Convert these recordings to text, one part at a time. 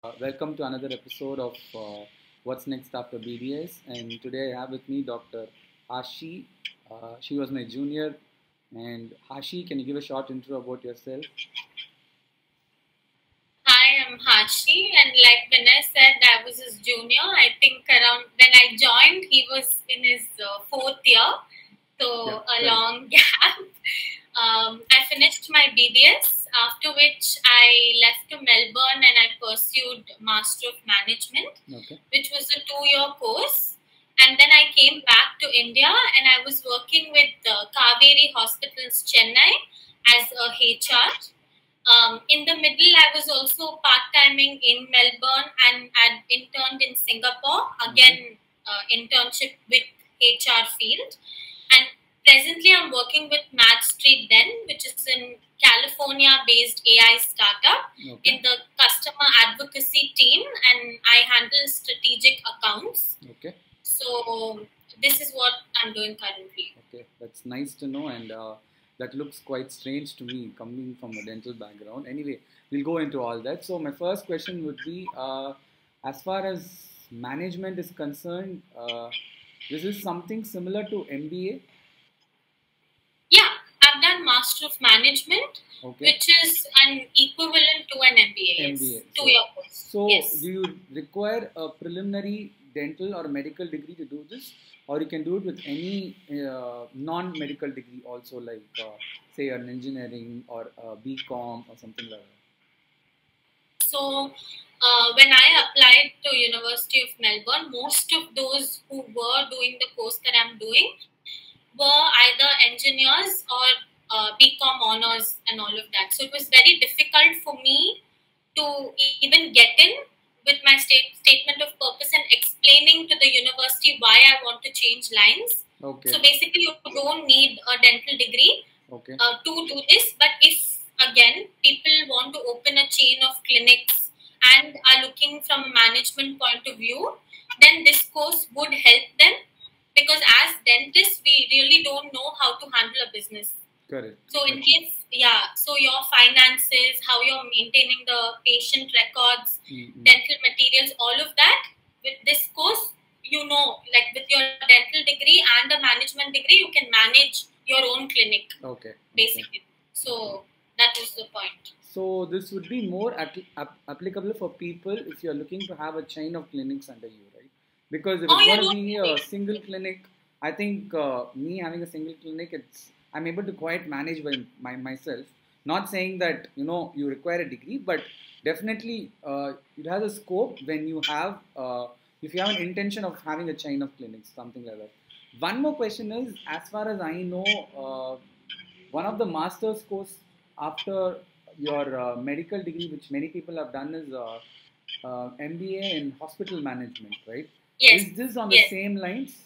Welcome to another episode of What's Next After BBS. And today I have with me Dr. Hashi. She was my junior. And Hashi, can you give a short intro about yourself? Hi, I'm Hashi, and like Vinay said, I was his junior. I think around when I joined, he was in his fourth year, Yeah, so a correct. long gap. I finished my BBS, after which I left to Melbourne and I pursued Master of Management, Okay. which was a 2 year course. And then I came back to India and I was working with Kaveri Hospitals, Chennai, as a HR. In the middle, I was also part timing in Melbourne and had interned in Singapore. Okay. Again, internship with HR field. And presently, I'm working with Math Street Den, which is in California-based AI startup Okay. in the customer advocacy team, and I handle strategic accounts. Okay. So this is what I'm doing currently. Okay. That's nice to know. And that looks quite strange to me coming from a dental background. Anyway, we'll go into all that. So, my first question would be as far as management is concerned, this is something similar to MBA. Yeah, I've done Master of Management, Okay. which is an equivalent to an MBA. Yes, MBA. 2 year course. So do Yes. you require a preliminary dental or medical degree to do this, or you can do it with any non-medical degree also, like say an engineering or a BCom or something like that? So when I applied to University of Melbourne, most of those who were doing the course that I'm doing were either engineers or BCom honors and all of that. So it was very difficult for me to even get in with my statement of purpose and explaining to the university why I want to change lines. Okay. So basically, you don't need a dental degree Okay. to do this. But if again people want to open a chain of clinics and are looking from a management point of view, then this course would help them because as dentists we really don't know how to handle a business. Correct. So in case, yeah, so your finances, how you're maintaining the patient records, Mm-hmm. dental materials, all of that, with this course, like with your dental degree and a management degree, you can manage your own clinic, Okay. Okay. basically. So that was the point. So this would be more applicable for people if you're looking to have a chain of clinics under you, right? Because if Oh, it's you going to don't be a think? single clinic, I think me having a single clinic, I'm able to quite manage by myself. Not saying that you require a degree, but definitely it has a scope when you have if you have an intention of having a chain of clinics, something like that. One more question is, as far as I know, one of the master's course after your medical degree, which many people have done, is MBA in hospital management, right? Yes, Is this on the yes. same lines?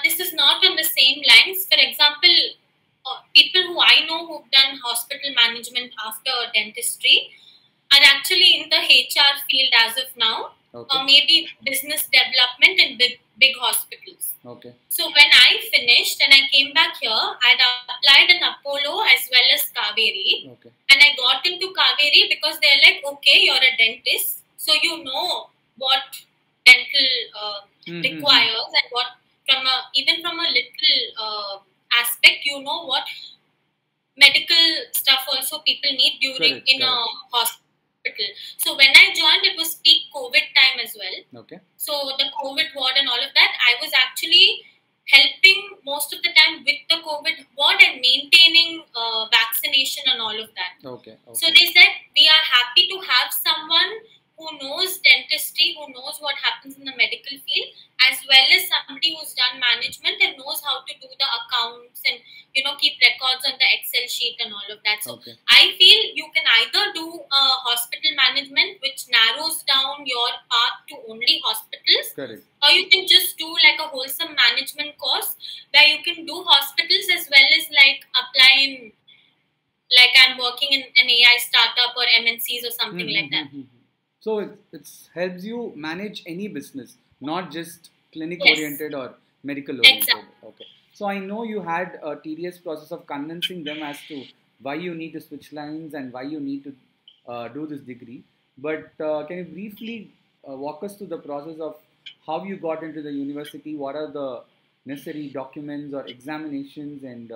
This is not on the same lines. For example, people who I know who've done hospital management after dentistry are actually in the HR field as of now, Okay. or maybe business development in big hospitals. Okay. So when I finished and I came back here, I'd applied in Apollo as well as Kaveri, Okay. and I got into Kaveri because they're like, okay, you're a dentist, so you know what dental requires and what even from a little aspect, you know what medical stuff also people need during Correct. in a Correct. hospital. So when I joined, it was peak COVID time as well. Okay. So the COVID ward and all of that, I was actually helping most of the time with the COVID ward and maintaining vaccination and all of that. Okay. So Okay. they said we are happy to have someone who knows dentistry, who knows what happens in the medical field, as well as somebody who's done management and knows how to do the accounts and keep records on the Excel sheet and all of that. So Okay. I feel you can either do hospital management, which narrows down your path to only hospitals, Correct. or you can just do like a wholesome management course where you can do hospitals as well as like apply in, like I'm working in an AI startup or MNCs or something like that. So it helps you manage any business, not just clinic Yes, oriented or medical oriented. exactly. Okay. So I know you had a tedious process of convincing them as to why you need to switch lines and why you need to do this degree. But can you briefly walk us through the process of how you got into the university? What are the necessary documents or examinations, and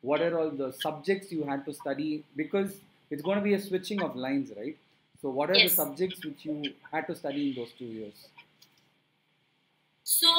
what are all the subjects you had to study? Because it's going to be a switching of lines, right? So, what are the Yes. subjects which you had to study in those 2 years? So,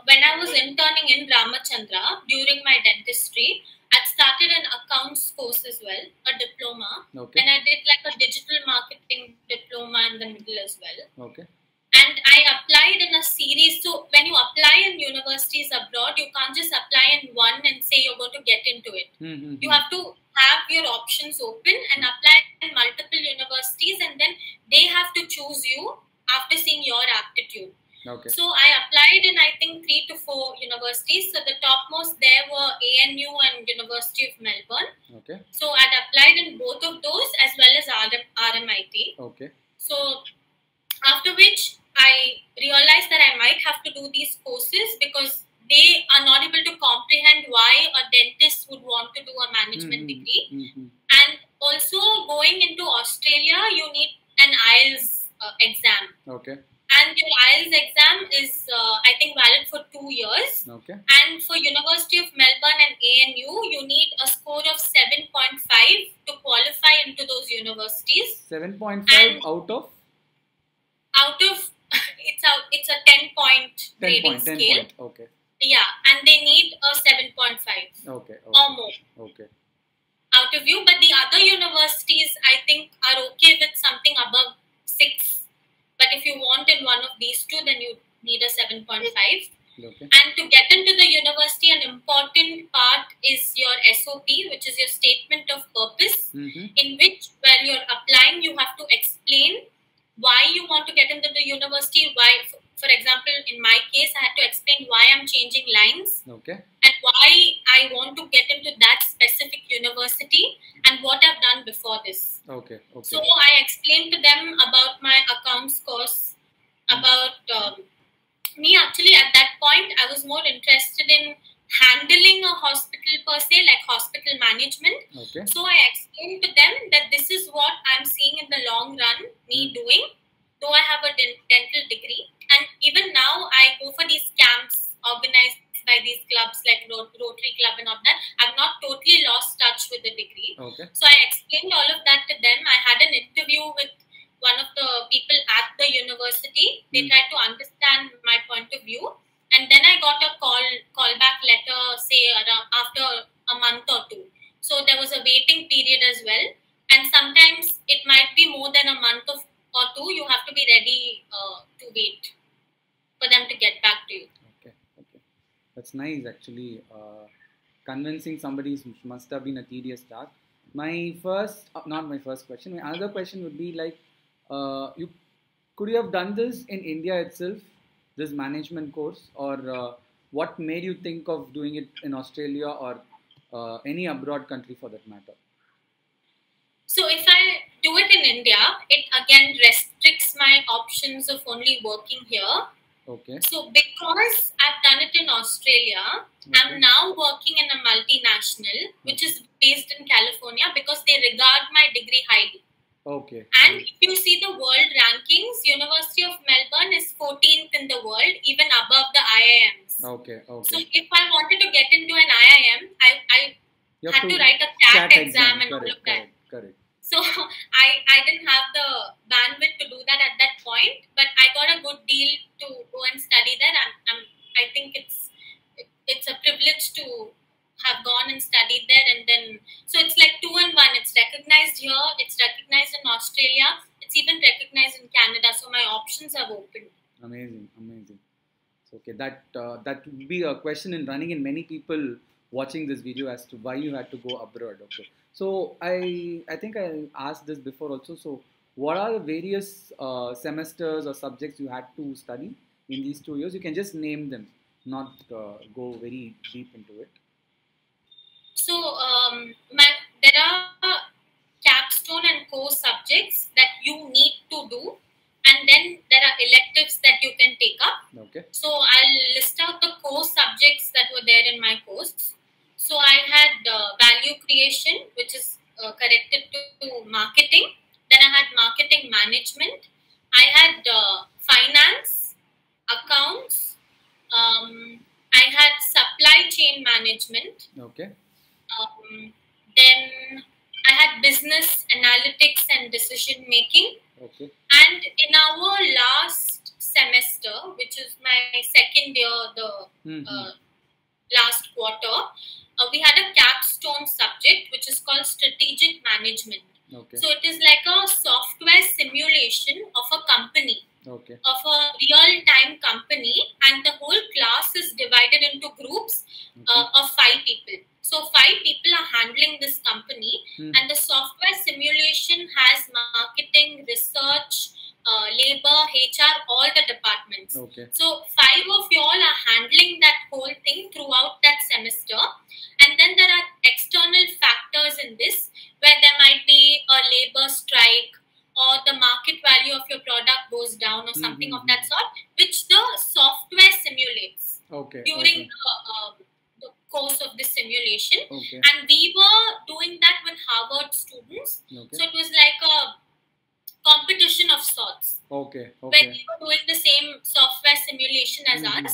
when I was interning in Ramachandra during my dentistry, I started an accounts course as well, a diploma, Okay. and I did like a digital marketing diploma in the middle as well. Okay. And I applied in a series. So, when you apply in universities abroad, you can't just apply in one and say you're going to get into it. Mm-hmm. You have to have your options open and apply in multiple universities, and then they have to choose you after seeing your aptitude. Okay. So I applied in I think 3 to 4 universities. So the topmost there were ANU and University of Melbourne. Okay. So I'd applied in both of those as well as RMIT. Okay. So after which I realized that I might have to do these courses because they are not able to comprehend why a dentist would want to do a management degree. Mm-hmm. And also going into Australia, you need an IELTS exam. Okay. And your IELTS exam is, I think, valid for 2 years. Okay. And for University of Melbourne and ANU, you need a score of 7.5 to qualify into those universities. 7.5 And out of? Out of, it's a 10-point grading 10 scale. point. Okay. Yeah, and they need a 7.5 Okay. or more Okay. out of you. But the other universities, I think, are okay with something above 6. But if you want in one of these two, then you need a 7.5. Okay. And to get into the university, an important part is your SOP, which is your statement of purpose, Mm-hmm. in which, when you're applying, you have to explain why you want to get into the university. Why, for example, in my case, I had to explain why I'm changing lines Okay. and why I want to get into that specific university and what I've done before this. Okay. Okay. So I explained to them about my accounts course, about me. Actually, at that point, I was more interested in handling a hospital per se, like hospital management. Okay. So I explained to them that this is what I'm seeing in the long run, me doing, though I have a dental degree. And even now, I go for these camps organized by these clubs like Rotary Club and all that. I've not totally lost touch with the degree. Okay. So I explained all of that to them. I had an interview with one of the people at the university. They tried to understand my point of view. And then I got a callback letter, say around after a month or two. So there was a waiting period as well. And sometimes it might be more than a month or two. You have to be ready to wait for them to get back to you. Okay. Okay. That's nice, actually. Convincing somebody must have been a tedious task. Not my first question. My other question would be like, could you have done this in India itself, this management course, or what made you think of doing it in Australia or any abroad country for that matter? So if I do it in India, it again restricts my options of only working here. Okay. So because I've done it in Australia, I'm now working in a multinational, which is based in California, because they regard my degree highly. Okay. And if you see the world rankings, University of Melbourne is 14th in the world, even above the IIMs. Okay. So Okay. if I wanted to get into an IIM, I You had to write a CAT exam and all of that. Correct. So I didn't have the bandwidth to do that at that point, but I got a good deal to go and study there. I think it's a privilege to have gone and studied there, and then so it's like 2 in 1. It's recognized here, it's recognized in Australia, it's even recognized in Canada. So my options have opened. Amazing. So, okay, that would be a question in running in many people watching this video as to why you had to go abroad. Okay. So I think I asked this before also. So what are the various semesters or subjects you had to study in these 2 years? You can just name them, not go very deep into it. So there are capstone and core subjects that you need to do, and then there are electives that you can take up. Okay. So I'll list out the core subjects that were there in my course. So I had value creation, which is corrected to marketing. Then I had marketing management. I had finance, accounts. I had supply chain management. Okay. Then I had business analytics and decision making. Okay. And in our last semester, which is my second year, the last quarter, we had a capstone subject which is called strategic management. Okay. So it is like a software simulation of a company, Okay. of a real-time company, and the whole class is divided into groups of 5 people. So 5 people are handling this company, and the software simulation has marketing, research, labor, HR, all the departments. Okay. So 5 of you all are handling that whole thing throughout that semester. And then there are external factors in this, where there might be a labor strike, or the market value of your product goes down, or something of that sort, which the software simulates during the course of this simulation. Okay. And we were doing that with Harvard students. Okay. So it was like a competition of sorts. Okay. Where we were doing the same software simulation as us.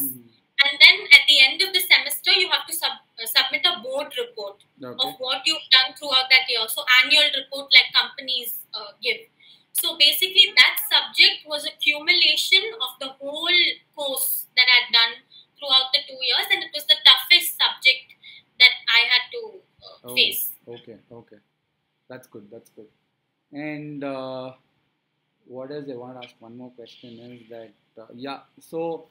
And then at the end of the semester, you have to submit a board report of what you've done throughout that year. So annual report like companies give. So basically that subject was a accumulation of the whole course that I had done throughout the 2 years, and it was the toughest subject that I had to face. Okay. That's good. And what else I want to ask? One more question is that so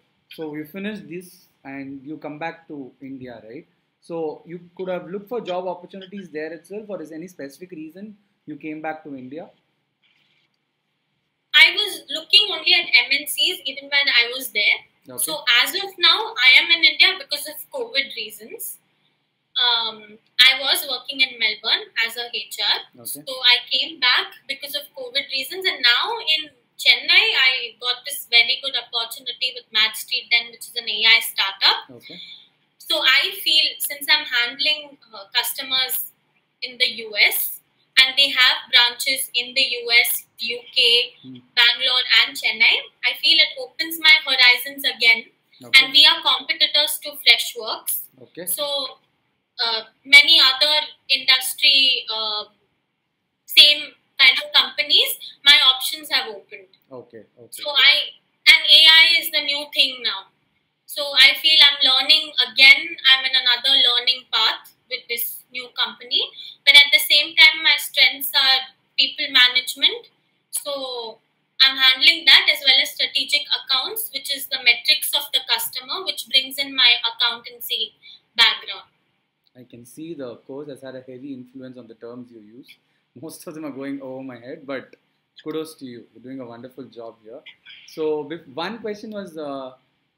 you finish this and you come back to India, right? So you could have looked for job opportunities there itself, or is any specific reason you came back to India? I was looking only at MNCs even when I was there. Okay. So as of now, I am in India because of COVID reasons. I was working in Melbourne as a HR. Okay. So I came back because of COVID reasons, and now in Chennai, I got this very good opportunity with MatchStreet, which is an AI startup. Okay. So I feel, since I'm handling customers in the US, and they have branches in the US, UK, Bangalore, and Chennai, I feel it opens my horizons again. Okay. And we are competitors to Freshworks. Okay. So many other industry, same kind of companies, my options have opened. Okay. So and AI is the new thing now. So I feel I'm learning again. I'm in another learning path with this new company. But at the same time, my strengths are people management. So I'm handling that, as well as strategic accounts, which is the metrics of the customer, which brings in my accountancy background. I can see the course has had a heavy influence on the terms you use. Most of them are going over my head, but kudos to you. You're doing a wonderful job here. So one question was,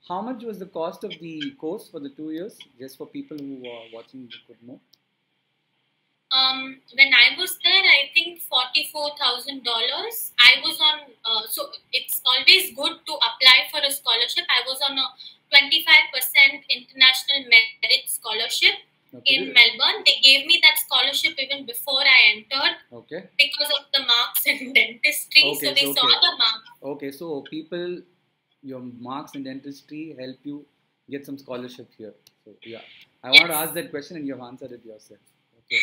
how much was the cost of the course for the 2 years? Just for people who are watching who could know. When I was there, I think $44,000. I was on, so it's always good to apply for a scholarship. I was on a 25% international merit scholarship in Melbourne. They gave me that scholarship even before I entered. Okay. Because of the marks in dentistry. Okay, so they saw the marks. Okay, so people, your marks in dentistry help you get some scholarship here. So yeah, I want to ask that question and you have answered it yourself. Okay.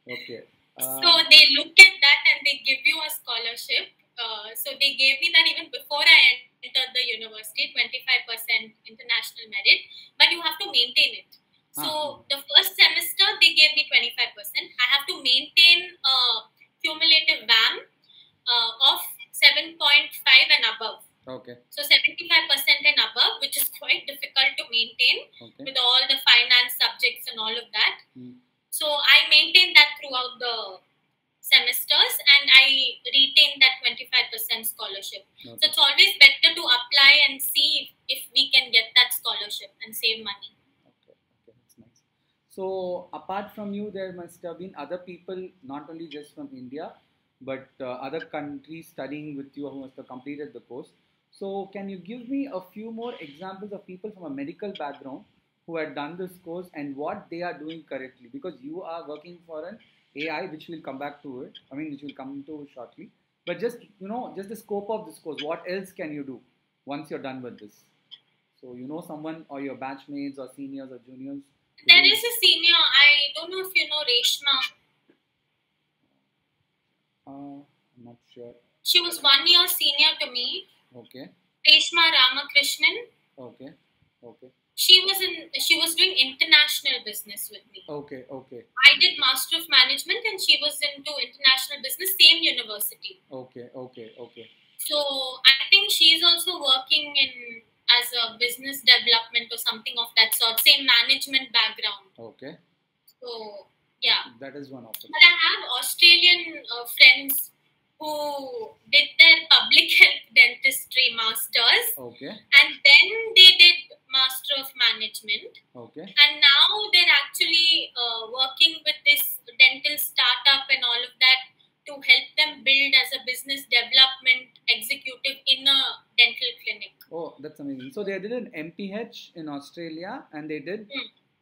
Okay. So they look at that and they give you a scholarship. So they gave me that even before I entered the university, 25% international merit, but you have to maintain it. So the first semester they gave me 25%. I have to maintain a cumulative VAM of 7.5 and above. Okay. So 75% and above, which is quite difficult to maintain with all the finance subjects and all of that. So I maintained that throughout the semesters, and I retained that 25% scholarship. So it's always better to apply and see if we can get that scholarship and save money. Okay, that's nice. So apart from you, there must have been other people, not only just from India, but other countries studying with you who must have completed the course. So can you give me a few more examples of people from a medical background who had done this course and what they are doing currently? Because you are working for an AI, which we'll come back to it. I mean, which we'll come to shortly. But just just the scope of this course. What else can you do once you're done with this? So someone or your batchmates or seniors or juniors. There is a senior. I don't know if you know Reshma. I'm not sure. She was 1 year senior to me. Okay. Reshma Ramakrishnan. Okay. Okay. She was doing international business with me. Okay. Okay. I did Master of Management and she was into international business, same university. Okay. Okay. Okay. So I think she's also working in as a business development or something of that sort, same management background. Okay. So yeah. That is one option. But I have Australian friends who did their public health dentistry masters. Okay. And then they did Master of Management. Okay. And now they're actually working with this dental startup and all of that to help them build as a business development executive in a dental clinic. Oh, that's amazing. So they did an MPH in Australia and they did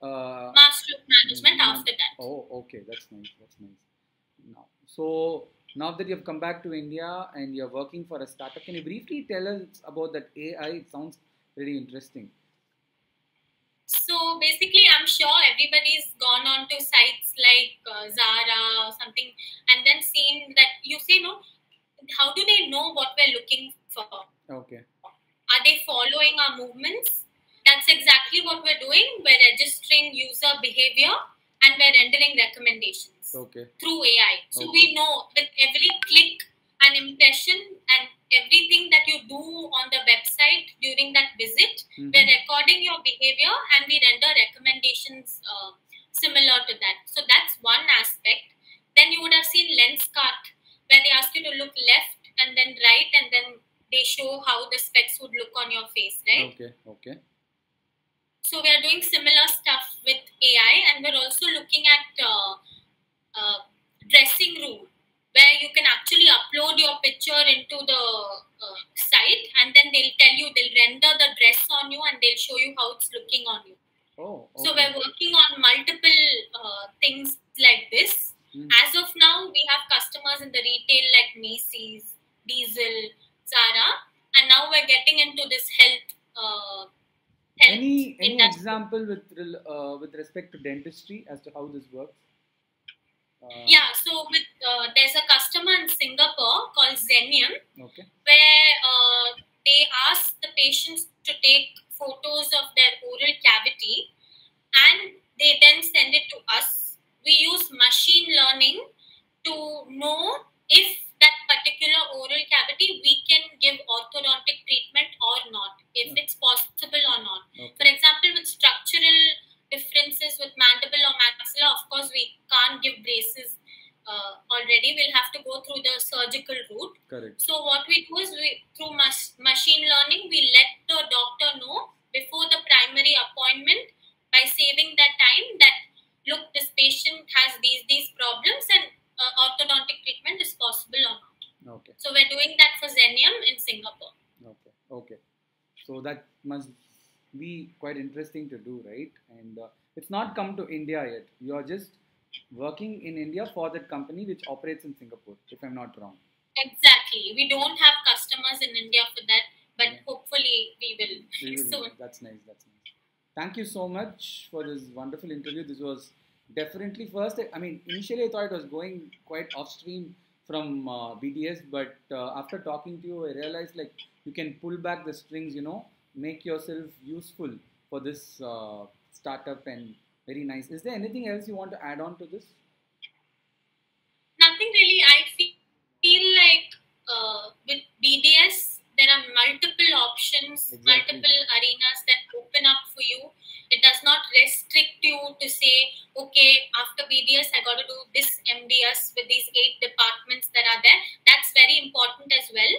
Master of Management after that. Oh, okay. That's nice. That's nice. Now that you've come back to India and you're working for a startup, can you briefly tell us about that AI? It sounds really interesting. So basically, I'm sure everybody's gone on to sites like Zara or something and then seen that you say, no, how do they know what we're looking for? Okay. Are they following our movements? That's exactly what we're doing. We're registering user behavior and we're rendering recommendations through AI. So we know with every click and impression and everything that you do on the website during that visit, we're recording your behavior and we render recommendations similar to that. So that's one aspect. Then you would have seen Lenskart, where they ask you to look left and then right and then they show how the specs would look on your face, right? Okay. So we are doing similar stuff with AI and we're also looking at dressing room, where you can actually upload your picture into the site and then they'll render the dress on you and they'll show you how it's looking on you. Oh, okay. So we're working on multiple things like this. As of now, we have customers in the retail like Macy's, Diesel, Zara, and now we're getting into this health. Any example with respect to dentistry as to how this works? So with there's a customer in Singapore called Zenium, where they ask the patients to take photos of their oral cavity and they then send it to us. We use machine learning to know if that particular oral cavity we can give orthodontic treatment or not, if it's possible or not. For example, with structural differences with mandible or maxilla, of course we can't give braces already. We'll have to go through the surgical route. Correct. So what we do is through machine learning, we let the doctor know before the primary appointment by saving that time that, look, this patient has these problems and orthodontic treatment is possible or not. Okay. So we're doing that for Zenium in Singapore. Okay. So that must be quite interesting to do, right? And it's not come to India yet. You're just working in India for that company which operates in Singapore, if I'm not wrong. Exactly. We don't have customers in India for that, but hopefully we will soon. That's nice. Thank you so much for this wonderful interview. This was definitely initially I thought it was going quite off stream from BDS, but after talking to you, I realized like you can pull back the strings, make yourself useful for this startup, and very nice. Is there anything else you want to add on to this? Nothing really. I feel like with BDS, there are multiple options, multiple arenas that open up for you. It does not restrict you to say, okay, after BDS, I got to do this MDS with these 8 departments that are there. That's very important as well.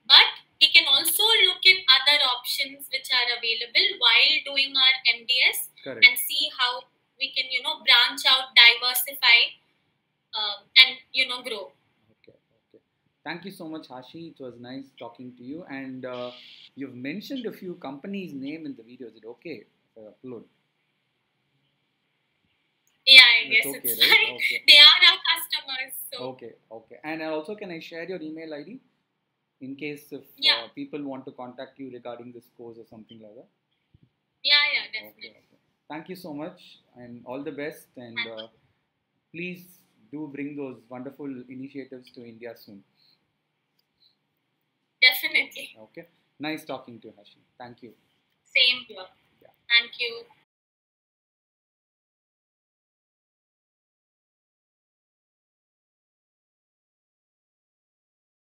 But we can also look at other options which are available while doing our MDS. Correct. And see how we can, branch out, diversify, and, grow. Okay. Thank you so much, Hashi. It was nice talking to you. And you've mentioned a few companies' name in the video. Is it okay if I upload? Yeah, I guess it's right? They are our customers. customers. So Okay. And also, can I share your email ID in case if yeah, people want to contact you regarding this course or something like that? yeah, Okay. definitely. Thank you so much, and all the best. And Thank you. please do bring those wonderful initiatives to India soon. Definitely. Okay. Nice talking to you, Hashi. Thank you. Same here. Yeah. Thank you.